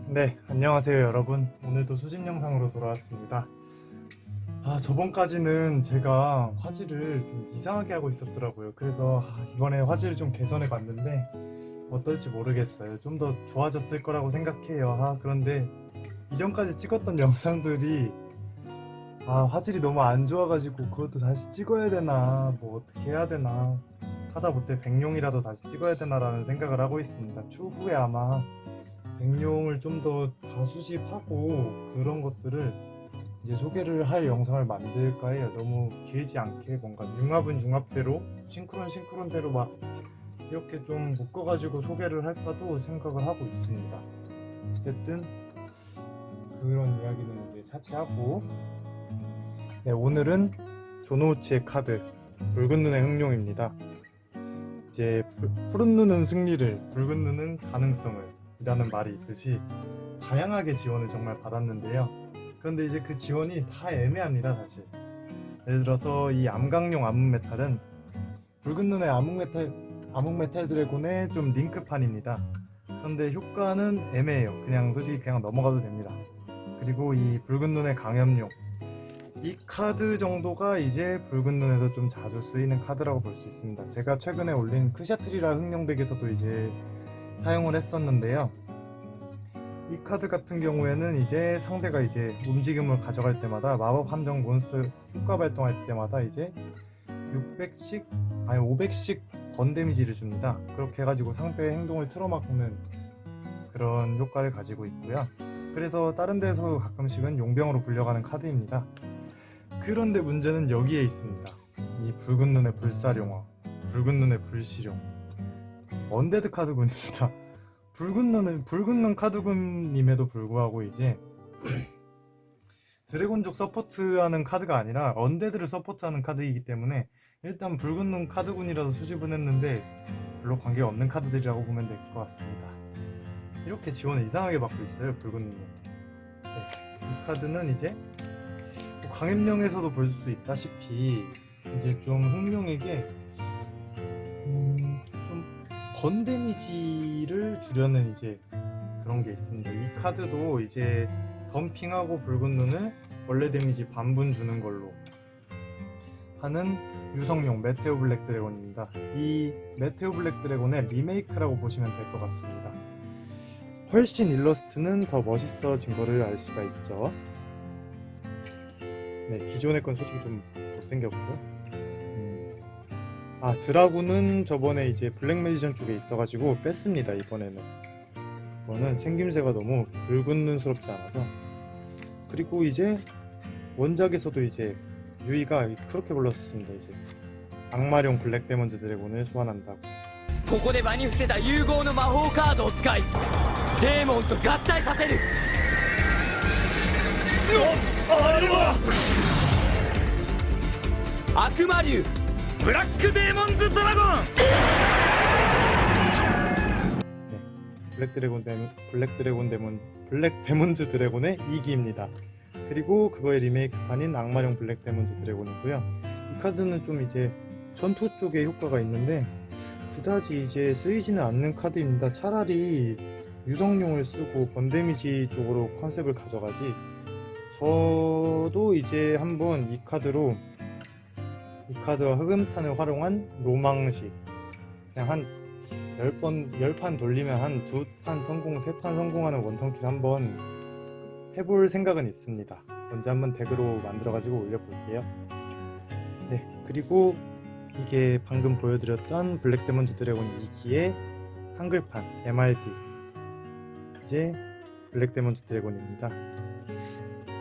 네, 안녕하세요 여러분. 오늘도 수집 영상으로 돌아왔습니다. 저번까지는 제가 화질을 좀 이상하게 하고 있었더라고요. 그래서 이번에 화질을 좀 개선해 봤는데 어떨지 모르겠어요. 좀 더 좋아졌을 거라고 생각해요. 그런데 이전까지 찍었던 영상들이 화질이 너무 안 좋아가지고 그것도 다시 찍어야 되나 뭐 어떻게 해야 되나 하다못해 백룡이라도 다시 찍어야 되나라는 생각을 하고 있습니다. 추후에 아마 백룡을 좀 더 다수집하고 그런 것들을 이제 소개를 할 영상을 만들까 해요. 너무 길지 않게 뭔가 융합은 융합대로 싱크론대로 막 이렇게 좀 묶어가지고 소개를 할까도 생각을 하고 있습니다. 어쨌든 그런 이야기는 이제 차치하고, 네, 오늘은 조노우치의 카드 붉은 눈의 흥룡입니다. 이제 푸른 눈은 승리를, 붉은 눈은 가능성을 이라는 말이 있듯이 다양하게 지원을 정말 받았는데요. 그런데 이제 그 지원이 다 애매합니다. 사실 예를 들어서 이 암강룡 암흑메탈은 붉은 눈의 암흑메탈 드래곤의 좀 링크판입니다. 그런데 효과는 애매해요. 그냥 솔직히 그냥 넘어가도 됩니다. 그리고 이 붉은 눈의 강염룡, 이 카드 정도가 이제 붉은 눈에서 좀 자주 쓰이는 카드라고 볼 수 있습니다. 제가 최근에 올린 크샤트리라 흥룡덱에서도 이제 사용을 했었는데요. 이 카드 같은 경우에는 이제 상대가 이제 움직임을 가져갈 때마다 마법 함정 몬스터 효과 발동할 때마다 이제 500씩 번 데미지를 줍니다. 그렇게 해가지고 상대의 행동을 틀어막는 그런 효과를 가지고 있고요. 그래서 다른 데서 가끔씩은 용병으로 불려가는 카드입니다. 그런데 문제는 여기에 있습니다. 이 붉은 눈의 불사룡화, 붉은 눈의 불시룡, 언데드 카드군입니다. 붉은 눈 카드군임에도 불구하고 이제 드래곤족 서포트하는 카드가 아니라 언데드를 서포트하는 카드이기 때문에 일단 붉은 눈 카드군이라서 수집은 했는데 별로 관계가 없는 카드들이라고 보면 될 것 같습니다. 이렇게 지원을 이상하게 받고 있어요. 붉은 눈. 네, 이 카드는 이제 강염룡에서도 볼 수 있다시피 이제 좀 흥룡에게 번 데미지를 주려는 이제 그런 게 있습니다. 이 카드도 이제 덤핑하고 붉은 눈을 원래 데미지 반분 주는 걸로 하는 유성룡 메테오 블랙 드래곤입니다. 이 메테오 블랙 드래곤의 리메이크라고 보시면 될 것 같습니다. 훨씬 일러스트는 더 멋있어진 거를 알 수가 있죠. 네, 기존의 건 솔직히 좀 못생겼고요. 드라군은 저번에 이제 블랙 매지션 쪽에 있어가지고 뺐습니다. 이번에는 이거는 생김새가 너무 붉은 눈스럽지 않아서. 그리고 이제 원작에서도 이제 유이가 그렇게 불렀습니다. 이제 악마룡 블랙 데몬즈 드래곤을 소환한다고. ここで場に伏せた融合の魔法カードを使いデーモンと合体させる。あれは悪魔竜ブラックデーモンズドラゴン。 블랙 데몬즈 드래곤의 2기입니다. 그리고 그거의 리메이크판인 악마룡 블랙 데몬즈 드래곤이고요. 이 카드는 좀 이제 전투 쪽에 효과가 있는데 그다지 이제 쓰이지는 않는 카드입니다. 차라리 유성룡을 쓰고 번데미지 쪽으로 컨셉을 가져가지. 저도 이제 한번 이 카드와 흑음탄을 활용한 로망식 그냥 한 10판 돌리면 한 2판 성공, 3판 성공하는 원턴킬 한번 해볼 생각은 있습니다. 먼저 한번 덱으로 만들어가지고 올려볼게요. 네, 그리고 이게 방금 보여드렸던 블랙 데몬즈 드래곤 2기의 한글판 MRD 이제 블랙 데몬즈 드래곤입니다.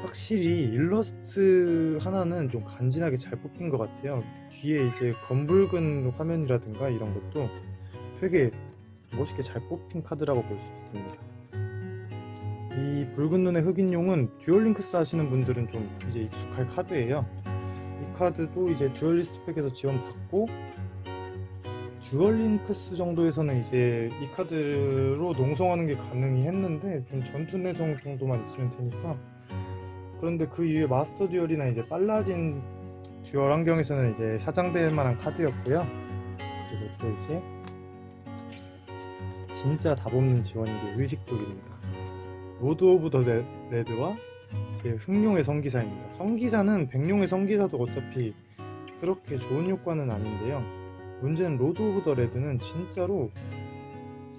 확실히 일러스트 하나는 좀 간지나게 잘 뽑힌 것 같아요. 뒤에 이제 검붉은 화면이라든가 이런 것도 되게 멋있게 잘 뽑힌 카드라고 볼 수 있습니다. 이 붉은 눈의 흑인용은 듀얼링크스 하시는 분들은 좀 이제 익숙할 카드예요. 이 카드도 이제 듀얼리스트 팩에서 지원받고 듀얼링크스 정도에서는 이제 이 카드로 농성하는 게 가능히 했는데 좀 전투 내성 정도만 있으면 되니까. 그런데 그 이후에 마스터 듀얼이나 이제 빨라진 듀얼 환경에서는 이제 사장될 만한 카드였고요. 그리고 또 이제 진짜 답 없는 지원인 게 의식 쪽입니다. 로드 오브 더 레드와 제 흑룡의 성기사입니다. 성기사는 백룡의 성기사도 어차피 그렇게 좋은 효과는 아닌데요. 문제는 로드 오브 더 레드는 진짜로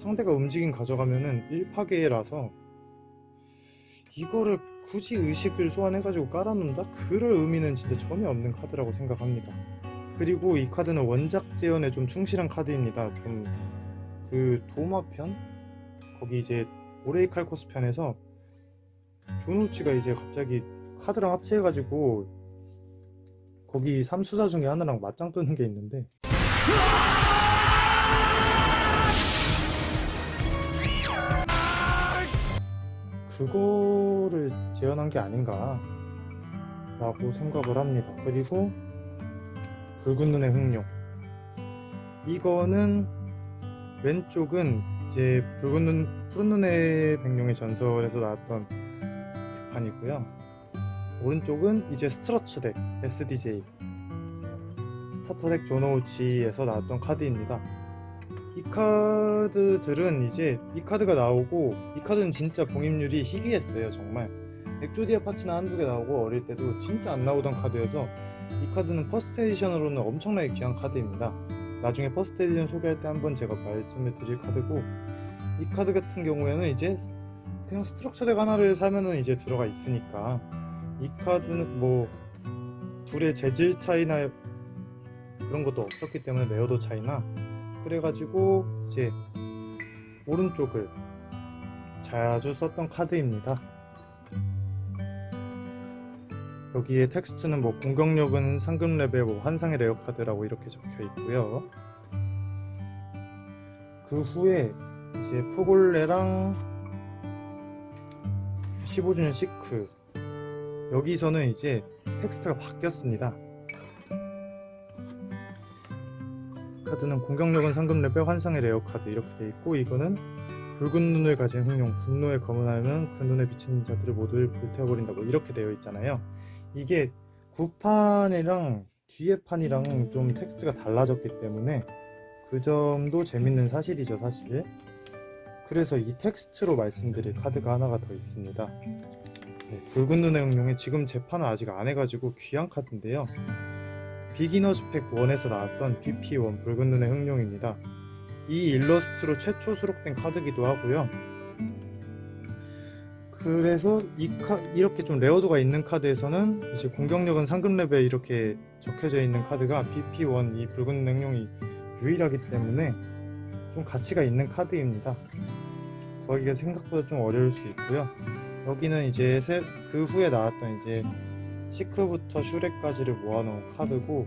상대가 움직임 가져가면은 1파괴라서 이거를 굳이 의식을 소환해가지고 깔아놓는다? 그럴 의미는 진짜 전혀 없는 카드라고 생각합니다. 그리고 이 카드는 원작 재현에 좀 충실한 카드입니다. 좀 그 도마편? 거기 이제 오레이칼코스 편에서 조노우치가 이제 갑자기 카드랑 합체해가지고 거기 3수사 중에 하나랑 맞짱 뜨는 게 있는데 그거를 재현한 게 아닌가 라고 생각을 합니다. 그리고 붉은 눈의 흑룡, 이거는 왼쪽은 이제 푸른 눈의 백룡의 전설에서 나왔던 그 판이고요. 오른쪽은 이제 스트러처 덱 SDJ 스타터 덱 조노우치에서 나왔던 카드입니다. 이 카드들은 이제 이 카드가 나오고, 이 카드는 진짜 봉입률이 희귀했어요. 정말 엑조디아 파츠나 한두 개 나오고 어릴 때도 진짜 안 나오던 카드여서 이 카드는 퍼스트 에디션으로는 엄청나게 귀한 카드입니다. 나중에 퍼스트 에디션 소개할 때 한번 제가 말씀을 드릴 카드고, 이 카드 같은 경우에는 이제 그냥 스트럭처 덱 하나를 사면은 이제 들어가 있으니까, 이 카드는 뭐 둘의 재질 차이나 그런 것도 없었기 때문에 레어도 차이나 그래가지고 이제 오른쪽을 자주 썼던 카드입니다. 여기에 텍스트는 뭐 공격력은 상금 레벨 뭐 환상의 레어 카드라고 이렇게 적혀 있고요. 그 후에 이제 푸골레랑 15주년 시크, 여기서는 이제 텍스트가 바뀌었습니다. 카드는 공격력은 상금 레벨 환상의 레어 카드 이렇게 돼 있고, 이거는 붉은 눈을 가진 흑룡, 분노의 검은 알면 그 눈에 비친 자들을 모두 불태워버린다고 이렇게 되어 있잖아요. 이게 구판이랑 뒤에 판이랑 좀 텍스트가 달라졌기 때문에 그 점도 재밌는 사실이죠, 사실. 그래서 이 텍스트로 말씀드릴 카드가 하나가 더 있습니다. 네, 붉은 눈의 흑룡이 지금 재판을 아직 안 해가지고 귀한 카드인데요. 비기너즈 팩 1에서 나왔던 BP1 붉은 눈의 흑룡입니다. 이 일러스트로 최초 수록된 카드기도 하고요. 그래서 이렇게 좀 레어도가 있는 카드에서는 이제 공격력은 상금 레벨 이렇게 적혀져 있는 카드가 BP1 이 붉은 흑룡이 유일하기 때문에 좀 가치가 있는 카드입니다. 구하기가 생각보다 좀 어려울 수 있고요. 여기는 이제 그 후에 나왔던 이제 시크부터 슈렉까지를 모아놓은 카드고,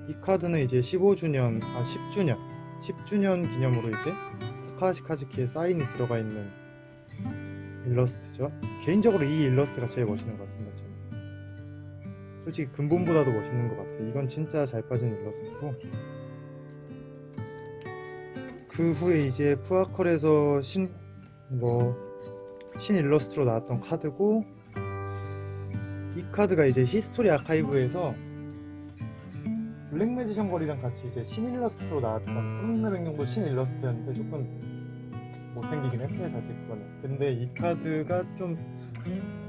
이 카드는 이제 10주년 기념으로 이제 타카하시 카즈키의 사인이 들어가 있는 일러스트죠. 개인적으로 이 일러스트가 제일 멋있는 것 같습니다. 저는 솔직히 근본보다도 멋있는 것 같아요. 이건 진짜 잘 빠진 일러스트고, 그 후에 이제 푸아컬에서 신 일러스트로 나왔던 카드고, 이 카드가 이제 히스토리 아카이브에서 블랙 매지션 거리랑 같이 이제 신 일러스트로 나왔던 푸른 눈의 백룡도 신 일러스트였는데 조금 못생기긴 했어요, 사실 그거는. 근데 이 카드가 좀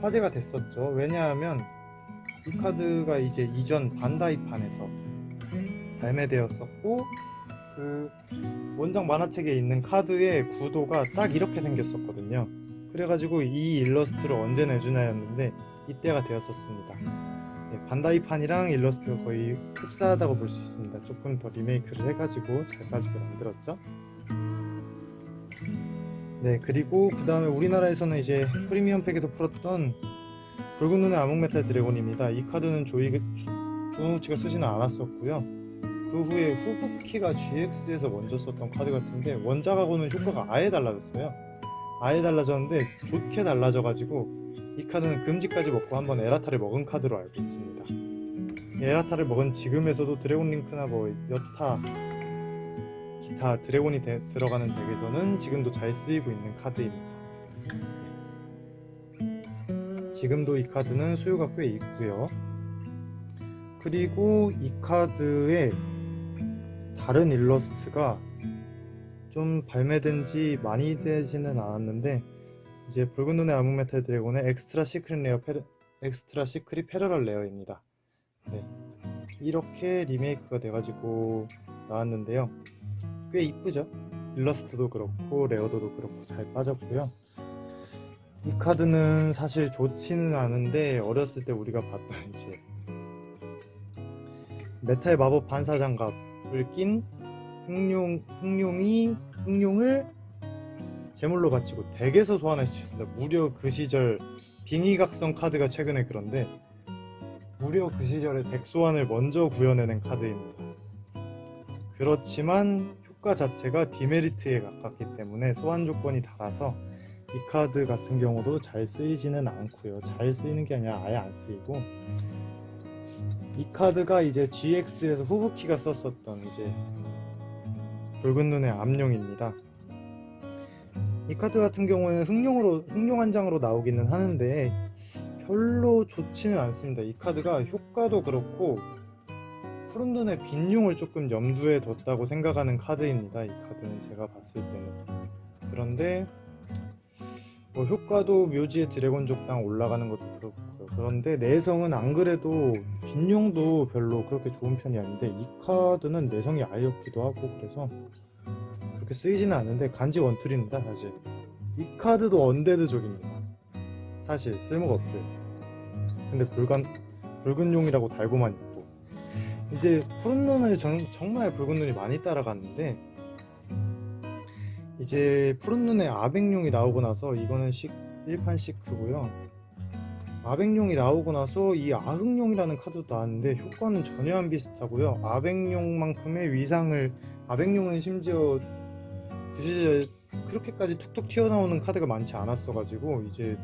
화제가 됐었죠. 왜냐하면 이 카드가 이제 이전 반다이판에서 발매되었었고, 그 원작 만화책에 있는 카드의 구도가 딱 이렇게 생겼었거든요. 그래가지고 이 일러스트를 언제 내주나였는데 이때가 되었었습니다. 네, 반다이판이랑 일러스트가 거의 흡사하다고 볼 수 있습니다. 조금 더 리메이크를 해가지고 잘 빠지게 만들었죠. 네, 그리고 그 다음에 우리나라에서는 이제 프리미엄 팩에서 풀었던 붉은 눈의 암흑메탈 드래곤입니다. 이 카드는 조노우치가 쓰지는 않았었고요. 그 후에 후부키가 GX에서 먼저 썼던 카드 같은데, 원작하고는 효과가 아예 달라졌어요. 아예 달라졌는데 좋게 달라져가지고 이 카드는 금지까지 먹고 한번 에라타를 먹은 카드로 알고 있습니다. 에라타를 먹은 지금에서도 드래곤 링크나 뭐 여타 기타 드래곤이 들어가는 덱에서는 지금도 잘 쓰이고 있는 카드입니다. 지금도 이 카드는 수요가 꽤 있고요. 그리고 이 카드에 다른 일러스트가 좀 발매된 지 많이 되지는 않았는데, 이제 붉은 눈의 암흑 메탈 드래곤의 엑스트라 시크릿 패러럴 레어입니다. 네, 이렇게 리메이크가 돼가지고 나왔는데요. 꽤 이쁘죠? 일러스트도 그렇고 레어도도 그렇고 잘 빠졌고요. 이 카드는 사실 좋지는 않은데 어렸을 때 우리가 봤던 이제 메탈 마법 반사 장갑을 낀 흑룡을 제물로 바치고 덱에서 소환할 수 있습니다. 무려 그 시절 빙의각성 카드가 최근에 그런데 무려 그 시절에 덱 소환을 먼저 구현해낸 카드입니다. 그렇지만 효과 자체가 디메리트에 가깝기 때문에 소환 조건이 달아서 이 카드 같은 경우도 잘 쓰이지는 않고요. 잘 쓰이는 게 아니라 아예 안 쓰이고, 이 카드가 이제 GX에서 후부키가 썼었던 이제 붉은 눈의 암룡입니다. 이 카드 같은 경우에는 흑룡 한 장으로 나오기는 하는데 별로 좋지는 않습니다. 이 카드가 효과도 그렇고 푸른 눈의 빈용을 조금 염두에 뒀다고 생각하는 카드입니다. 이 카드는 제가 봤을 때는. 그런데 뭐 효과도 묘지의 드래곤 족당 올라가는 것도 그렇고요. 그런데 내성은 안 그래도 빈용도 별로 그렇게 좋은 편이 아닌데 이 카드는 내성이 아예 없기도 하고 그래서 그렇게 쓰이지는 않는데 간지 원툴입니다. 사실 이 카드도 언데드족입니다. 사실 쓸모가 없어요. 근데 붉은 용이라고 달고만 있고, 이제 푸른 눈을 정말 붉은 눈이 많이 따라갔는데 이제 푸른 눈에 아백룡이 나오고 나서, 이거는 1판 시크고요. 아백룡이 나오고 나서 이 아흑룡이라는 카드도 나왔는데 효과는 전혀 안 비슷하고요. 아백룡만큼의 위상을, 아백룡은 심지어 그 시절 그렇게까지 툭툭 튀어나오는 카드가 많지 않았어가지고, 이제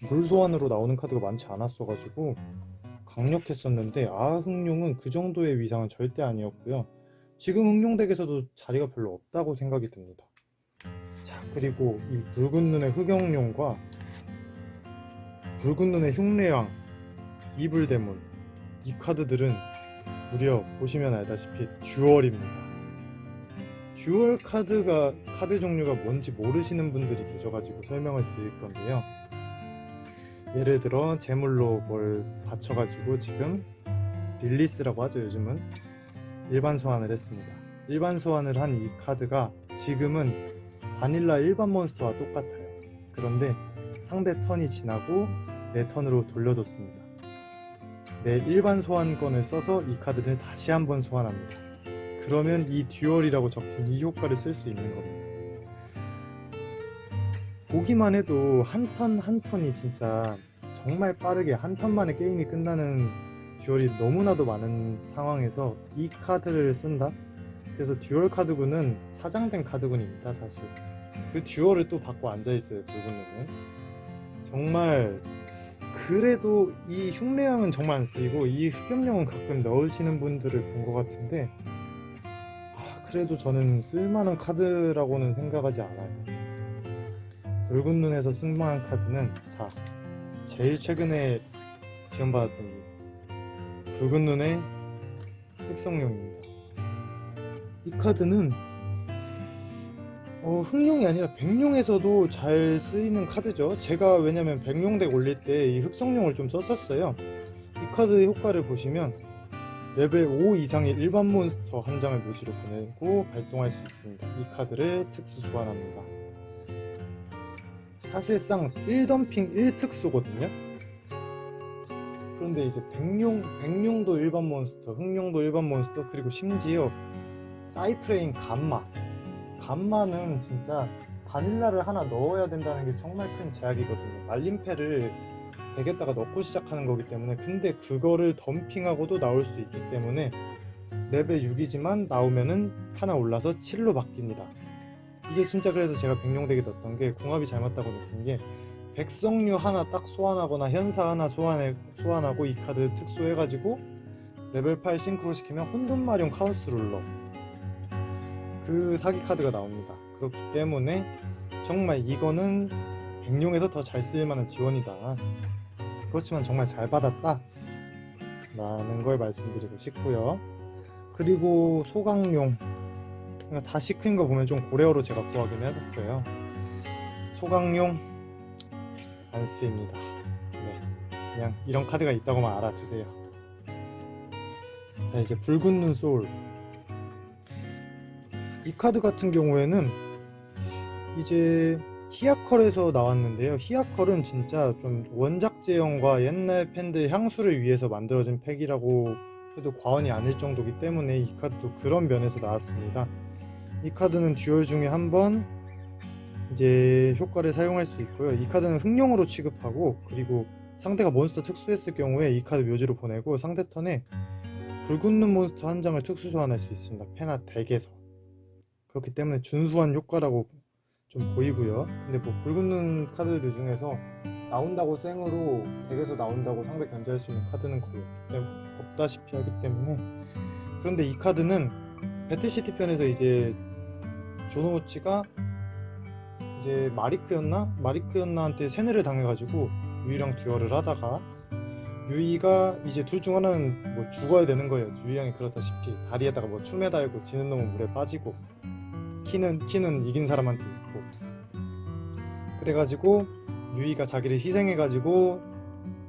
물소환으로 나오는 카드가 많지 않았어가지고 강력했었는데, 아흑룡은 그 정도의 위상은 절대 아니었고요. 지금 흑룡덱에서도 자리가 별로 없다고 생각이 듭니다. 자, 그리고 이 붉은 눈의 흑영룡과 붉은 눈의 흉내왕, 이불대문, 이 카드들은 무려 보시면 알다시피 듀얼입니다. 듀얼 카드 종류가 뭔지 모르시는 분들이 계셔가지고 설명을 드릴 건데요. 예를 들어 제물로 뭘 받쳐가지고 지금 릴리스라고 하죠. 요즘은 일반 소환을 했습니다. 일반 소환을 한 이 카드가 지금은 바닐라 일반 몬스터와 똑같아요. 그런데 상대 턴이 지나고 내 턴으로 돌려줬습니다. 내 일반 소환권을 써서 이 카드를 다시 한번 소환합니다. 그러면 이 듀얼이라고 적힌 이 효과를 쓸 수 있는 겁니다. 보기만 해도 한 턴 한 턴이 진짜 정말 빠르게 한 턴 만에 게임이 끝나는 듀얼이 너무나도 많은 상황에서 이 카드를 쓴다? 그래서 듀얼 카드군은 사장된 카드군입니다. 사실 그 듀얼을 또 받고 앉아있어요. 붉은 눈은 정말. 그래도 이 흉내양은 정말 안 쓰이고 이 흑염룡은 가끔 넣으시는 분들을 본 것 같은데, 그래도 저는 쓸만한 카드라고는 생각하지 않아요. 붉은 눈에서 쓸만한 카드는, 자, 제일 최근에 지원받았던 이 붉은 눈의 흑성룡입니다. 이 카드는 흑룡이 아니라 백룡에서도 잘 쓰이는 카드죠. 제가 왜냐면 백룡덱 올릴 때 이 흑성룡을 좀 썼었어요. 이 카드의 효과를 보시면 레벨 5 이상의 일반 몬스터 한 장을 묘지로 보내고 발동할 수 있습니다. 이 카드를 특수 소환합니다. 사실상 1덤핑 1특수거든요. 그런데 이제 백룡도 일반 몬스터, 흑룡도 일반 몬스터, 그리고 심지어 사이프레인 감마는 진짜 바닐라를 하나 넣어야 된다는 게 정말 큰 제약이거든요. 말림패를 덱에다가 넣고 시작하는 거기 때문에. 근데 그거를 덤핑하고도 나올 수 있기 때문에 레벨 6이지만 나오면은 하나 올라서 7로 바뀝니다. 이게 진짜, 그래서 제가 백룡덱에 넣었던 게 궁합이 잘 맞다고 느낀 게, 백성류 하나 딱 소환하거나 현사 하나 소환하고 이 카드 특수해가지고 레벨 8 싱크로 시키면 혼돈마룡 카오스 룰러, 그 사기 카드가 나옵니다. 그렇기 때문에 정말 이거는 백룡에서 더 잘 쓰일만한 지원이다. 그렇지만 정말 잘 받았다 라는 걸 말씀드리고 싶고요. 그리고 소강용, 다 시크인 거 보면 좀 고레어로 제가 구하긴 해봤어요. 소강용 안 쓰입니다. 네, 그냥 이런 카드가 있다고만 알아두세요. 자, 이제 붉은 눈 소울. 이 카드 같은 경우에는 이제 히아컬에서 나왔는데요. 히아컬은 진짜 좀 원작 제형과 옛날 팬들 향수를 위해서 만들어진 팩이라고 해도 과언이 아닐 정도이기 때문에 이 카드도 그런 면에서 나왔습니다. 이 카드는 듀얼 중에 한 번 이제 효과를 사용할 수 있고요. 이 카드는 흥룡으로 취급하고, 그리고 상대가 몬스터 특수했을 경우에 이 카드 묘지로 보내고 상대 턴에 붉은 눈 몬스터 한 장을 특수 소환할 수 있습니다. 패나 덱에서. 그렇기 때문에 준수한 효과라고 좀 보이고요. 근데 뭐 붉은 눈 카드들 중에서 나온다고 생으로 덱에서 나온다고 상대 견제할 수 있는 카드는 거의 없다시피 하기 때문에. 그런데 이 카드는 배틀시티 편에서 이제 조노우치가 이제 마리크였나한테 세뇌를 당해가지고 유이랑 듀얼을 하다가 유이가 이제 둘 중 하나는 뭐 죽어야 되는 거예요. 유이 형이 그렇다시피 다리에다가 뭐 춤에 달고 지는 놈은 물에 빠지고 키는 이긴 사람한테 있고, 그래가지고 유이가 자기를 희생해가지고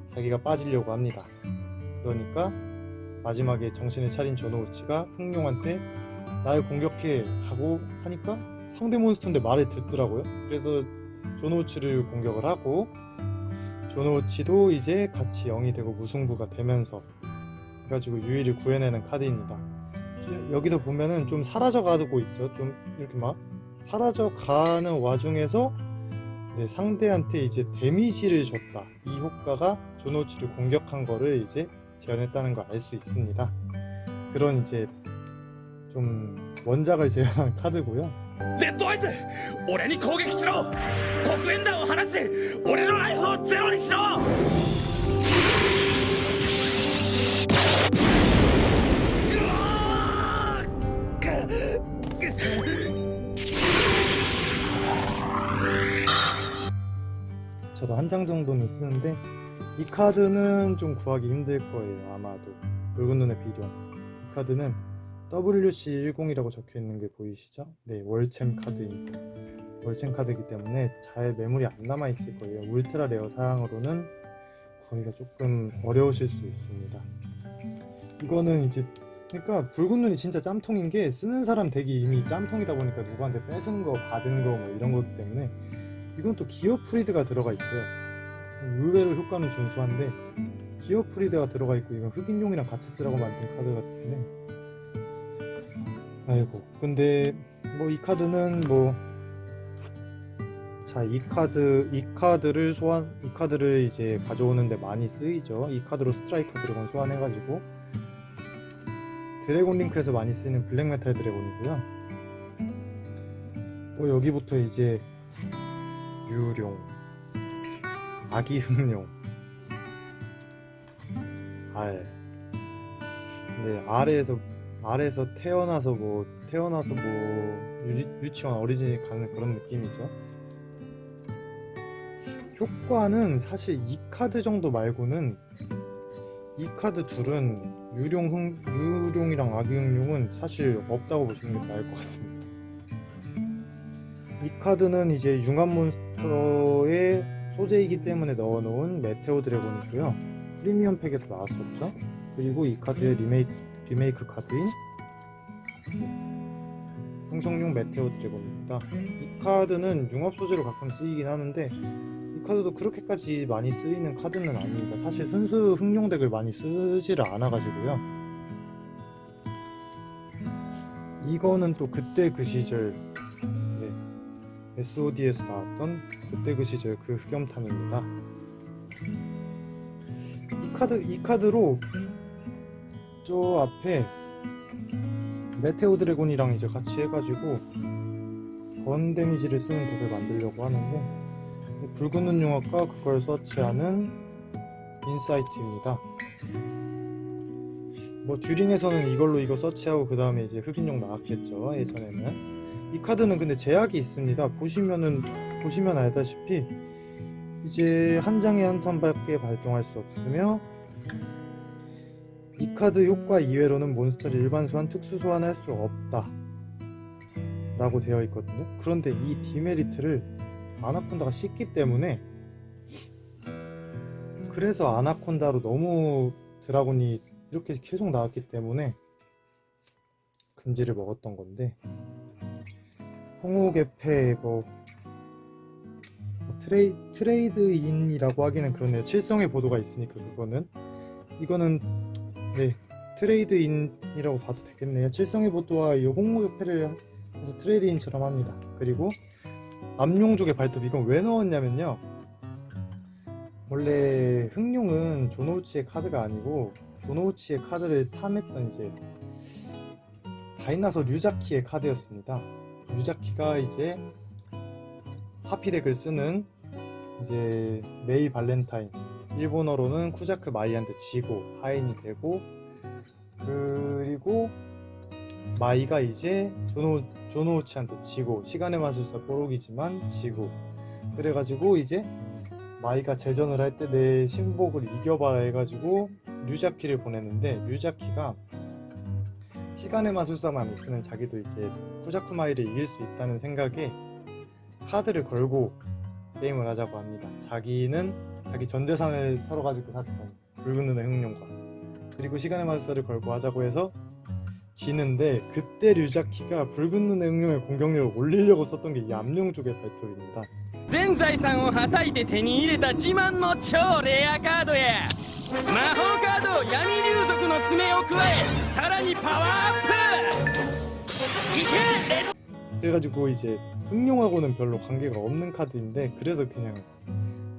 자기가 빠지려고 합니다. 그러니까 마지막에 정신을 차린 조노우치가 흥룡한테 날 공격해 하고 하니까 상대 몬스터인데 말을 듣더라고요. 그래서 조노우치를 공격을 하고 조노우치도 이제 같이 0이 되고 무승부가 되면서 그래가지고 유이를 구해내는 카드입니다. 여기서 보면은 좀 사라져가고 있죠. 좀 이렇게 막 사라져가는 와중에서 상대한테 이제 데미지를 줬다. 이 효과가 조노우치를 공격한 거를 이제 재현했다는 걸 알 수 있습니다. 그런 이제 좀 원작을 재현한 카드고요. レッドアイズ俺に攻撃しろ黒煙弾を放ち俺のライフをゼロにしろ저도 한 장 정도는 쓰는데 이 카드는 좀 구하기 힘들 거예요. 아마도 붉은 눈의 비련. 이 카드는 WC10이라고 적혀 있는 게 보이시죠? 네, 월챔 카드입니다. 월챔 카드이기 때문에 잘 매물이 안 남아 있을 거예요. 울트라 레어 사양으로는 구하기가 조금 어려우실 수 있습니다. 이거는 이제 그러니까 붉은 눈이 진짜 짬통인 게 쓰는 사람 덱이 이미 짬통이다 보니까 누구한테 뺏은 거 받은 거 뭐 이런 거기 때문에. 이건 또 기어 프리드가 들어가 있어요. 의외로 효과는 준수한데 기어 프리드가 들어가 있고, 이건 흑인용이랑 같이 쓰라고 만든 카드 같기 때문에. 아이고, 근데 뭐 이 카드는 뭐 자, 이 카드를 이제 가져오는데 많이 쓰이죠. 이 카드로 스트라이커 드래곤 소환해가지고 드래곤 링크에서 많이 쓰이는 블랙메탈 드래곤이고요. 뭐 여기부터 이제 유룡, 아기 흑룡, 알. 네, 알에서 태어나서 유치원 어리진이 가는 그런 느낌이죠. 효과는 사실 이 카드 정도 말고는 이 카드 둘은 유룡이랑 아기 흑룡은 사실 없다고 보시는 게 나을 것 같습니다. 이 카드는 이제 융합 몬스터의 소재이기 때문에 넣어놓은 메테오 드래곤이고요. 프리미엄 팩에서 나왔었죠. 그리고 이 카드의 리메이크 카드인 흉성용 메테오 드래곤입니다. 이 카드는 융합 소재로 가끔 쓰이긴 하는데 이 카드도 그렇게까지 많이 쓰이는 카드는 아닙니다. 사실 순수 흑룡 덱을 많이 쓰지를 않아가지고요. 이거는 또 그때 그 시절 SOD에서 나왔던 그때 그 시절 그 흑염탐입니다. 이 카드로 저 앞에 메테오 드래곤이랑 이제 같이 해가지고 번 데미지를 쓰는 덱을 만들려고 하는데, 붉은 눈 융합과 그걸 서치하는 인사이트입니다. 뭐 듀링에서는 이거 서치하고 그 다음에 이제 흑인용 나왔겠죠. 예전에는. 이 카드는 근데 제약이 있습니다. 보시면 알다시피 이제 한 장에 한 턴밖에 발동할 수 없으며, 이 카드 효과 이외로는 몬스터를 일반 소환, 특수 소환할 수 없다 라고 되어 있거든요. 그런데 이 디메리트를 아나콘다가 씻기 때문에, 그래서 아나콘다로 너무 드라곤이 이렇게 계속 나왔기 때문에 금지를 먹었던 건데, 홍우개패 트레이드인이라고 하기는 그렇네요. 칠성의 보도가 있으니까 이거는 네, 트레이드인이라고 봐도 되겠네요. 칠성의 보도와 이 홍우개패를 해서 트레이드인처럼 합니다. 그리고 암룡족의 발톱, 이건 왜 넣었냐면요, 원래 흑룡은 조노우치의 카드가 아니고 조노우치의 카드를 탐했던 이제 다이나소 류자키의 카드였습니다. 류자키가 이제 하피덱을 쓰는 이제 메이 발렌타인, 일본어로는 쿠자크 마이한테 지고 하인이 되고, 그리고 마이가 이제 조노우치한테 지고, 시간의 마술사 뽀록이지만 지고, 그래가지고 이제 마이가 제전을 할 때 내 신복을 이겨봐라 해가지고 류자키를 보냈는데, 류자키가 시간의 마술사만 있으면 자기도 이제 쿠자쿠마이를 이길 수 있다는 생각에 카드를 걸고 게임을 하자고 합니다. 자기는 자기 전 재산을 털어가지고 샀던 붉은 눈의 흑룡과, 그리고 시간의 마술사를 걸고 하자고 해서 지는데, 그때 류자키가 붉은 눈의 흑룡의 공격력을 올리려고 썼던 게 이 암룡족의 발톱입니다. 全財産をはたいて手に入れた自慢の超レアカードや魔法カードを闇竜族の爪を加えさらにパワーアップいけ！ 그래가지고 이제 흑룡하고는 별로 관계가 없는 카드인데, 그래서 그냥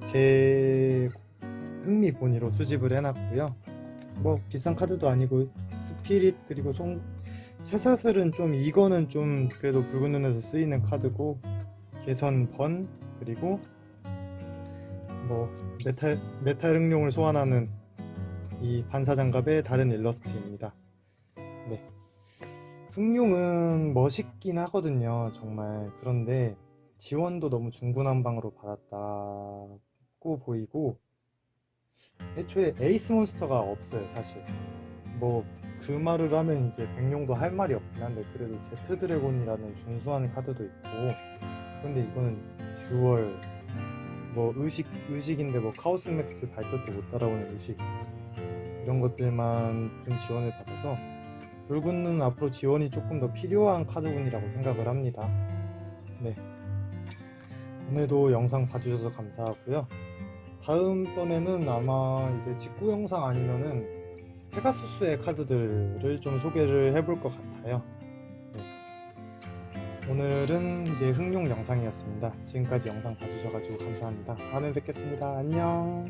제 흥미 본위로 수집을 해놨고요. 뭐 비싼 카드도 아니고 스피릿, 그리고 쇠사슬은 좀, 이거는 좀 그래도 붉은 눈에서 쓰이는 카드고, 개선 번, 그리고 뭐 메탈 흑룡을 소환하는 이 반사장갑의 다른 일러스트입니다. 네, 흑룡은 멋있긴 하거든요, 정말. 그런데 지원도 너무 중구난방으로 받았다고 보이고, 애초에 에이스 몬스터가 없어요, 사실. 뭐 그 말을 하면 이제 백룡도 할 말이 없긴 한데, 그래도 제트 드래곤이라는 준수한 카드도 있고, 근데 이거는 듀얼, 뭐 의식인데 뭐 카오스 맥스 발표도 못 따라오는 의식, 이런 것들만 좀 지원을 받아서 붉은 눈은 앞으로 지원이 조금 더 필요한 카드군이라고 생각을 합니다. 네, 오늘도 영상 봐주셔서 감사하고요. 다음번에는 아마 이제 직구 영상 아니면은 페가수스의 카드들을 좀 소개를 해볼 것 같아요. 네. 오늘은 이제 흑룡 영상이었습니다. 지금까지 영상 봐주셔가지고 감사합니다. 다음에 뵙겠습니다. 안녕.